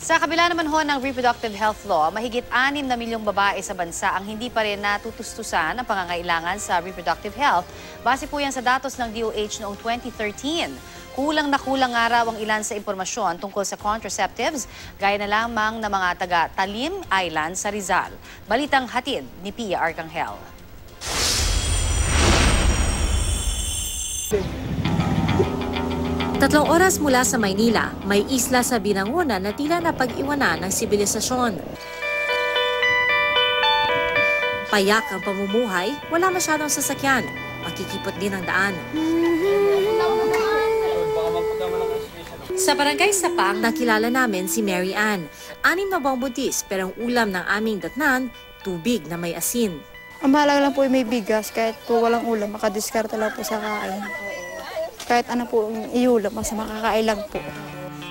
Sa kabila naman ho ng reproductive health law, mahigit 6 na milyong babae sa bansa ang hindi pa rin natutustusan ang pangangailangan sa reproductive health. Base po yan sa datos ng DOH noong 2013. Kulang na kulang nga raw ang ilan sa impormasyon tungkol sa contraceptives, gaya na lamang ng mga taga Talim Island sa Rizal. Balitang hatid ni Pia Arcangel. Tatlong oras mula sa Maynila, may isla sa Binangonan na tila napag-iwanan ng sibilisasyon. Payak ang pamumuhay, wala masyadong sasakyan, makikipot din ang daan. Sa barangay Sapang, nakilala namin si Mary Ann. 6 na buwang buntis, pero ang ulam ng aming datnan, tubig na may asin. Ang mahalaga lang po ay may bigas, kahit po walang ulam, makadiskarte lang po sa kain. Kahit ano po iulam, basta makakain lang po.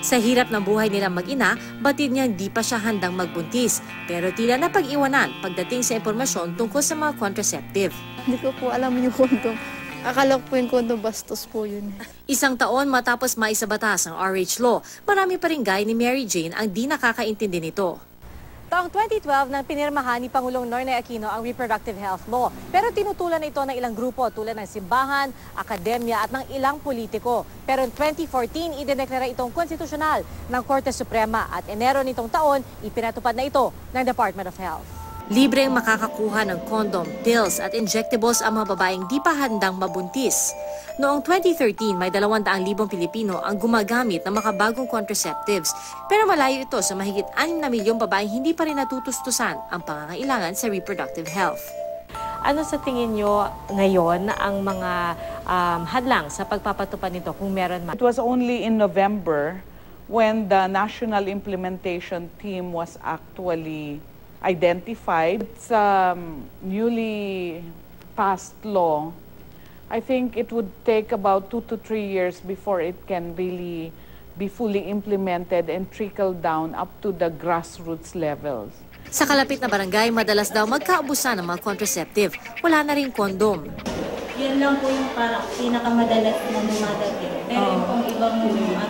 Sa hirap ng buhay nilang mag-ina, batid niya hindi pa siya handang magbuntis. Pero tila napag-iwanan pagdating sa impormasyon tungkol sa mga contraceptive. Hindi ko po alam yung kondom. Akala ko po yung kondom, bastos po yun. 1 taon matapos maisabatas ang RH law, marami pa rin gaya ni Mary Jane ang di nakakaintindi nito. Taong 2012 nang pinirmahan ni Pangulong Noynoy Aquino ang reproductive health law. Pero tinutulan ito ng ilang grupo tulad ng simbahan, akademya at ng ilang politiko. Pero in 2014, idineklara itong konstitusyonal ng Korte Suprema at Enero nitong taon, ipinatupad na ito ng Department of Health. Libreng makakakuha ng condom, pills at injectables ang mga babaeng di pa handang mabuntis. Noong 2013, may 200,000 Pilipino ang gumagamit ng makabagong contraceptives. Pero malayo ito sa mahigit 6 na milyong babaeng hindi pa rin natutustusan ang pangangailangan sa reproductive health. Ano sa tingin nyo ngayon ang mga hadlang sa pagpapatupad nito kung meron man? It was only in November when the National Implementation Team was actually identified sa newly passed law. I think it would take about 2 to 3 years before it can really be fully implemented and trickle down up to the grassroots levels. Sa kalapit na barangay, madalas daw magkaabusan ng mga contraceptive. Wala na rin kondom. Yan lang po yung parang pinakamadalas na dumadating. Pero yung pong ibang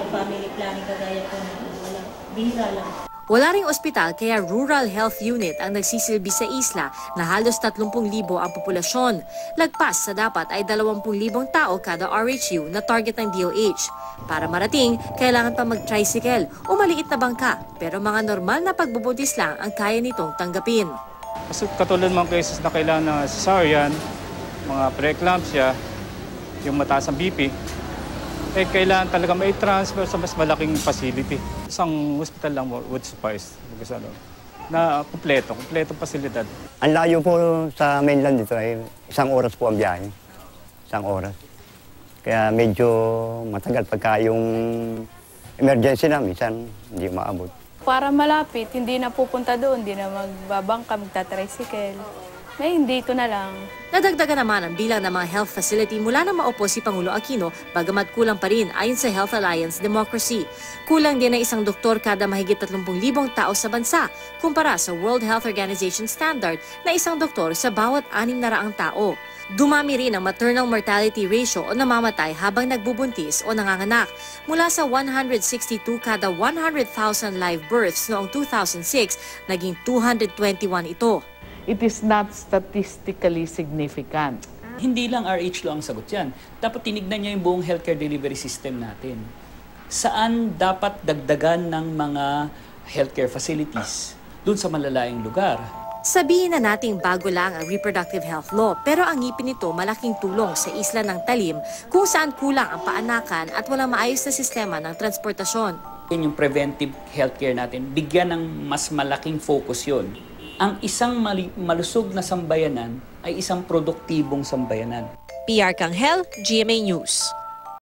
family planning kagaya po nito, wala. Bihira lang. Wala ring ospital kaya Rural Health Unit ang nagsisilbi sa isla na halos 30,000 ang populasyon. Lagpas sa dapat ay 20,000 tao kada RHU na target ng DOH. Para marating, kailangan pa mag-tricycle o maliit na bangka, pero mga normal na pagbubuntis lang ang kaya nitong tanggapin. Kasi katulad mga cases na kailangan ng cesarean, mga preeclampsia, yung mataas ang BP, kailangan talaga may transfer sa mas malaking facility. Isang hospital lang would suffice na kumpletong pasilidad. Ang layo po sa mainland dito ay 1 oras po ang biyahe. 1 oras. Kaya medyo matagal pagka yung emergency na, minsan hindi maabot. Para malapit, hindi na pupunta doon, hindi na magbabangka, magta-tricycle. Ngayon, dito na lang. Nadagdagan naman ang bilang ng mga health facility mula na maupo si Pangulo Aquino, bagamat kulang pa rin ayon sa Health Alliance Democracy. Kulang din ang 1 doktor kada mahigit 30,000 tao sa bansa, kumpara sa World Health Organization standard na 1 doktor sa bawat 600 tao. Dumami rin ang maternal mortality ratio o namamatay habang nagbubuntis o nanganganak. Mula sa 162 kada 100,000 live births noong 2006, naging 221 ito. It is not statistically significant. Hindi lang RH law ang sagot yan. Dapat tinignan niya yung buong healthcare delivery system natin. Saan dapat dagdagan ng mga healthcare facilities? Doon sa malalayang lugar. Sabihin na nating bago lang ang reproductive health law, pero ang ngipin nito malaking tulong sa isla ng Talim kung saan kulang ang paanakan at walang maayos na sistema ng transportasyon. Yung preventive healthcare natin, bigyan ng mas malaking focus yun. Ang isang malusog na sambayanan ay isang produktibong sambayanan. Pia Arcangel, GMA News.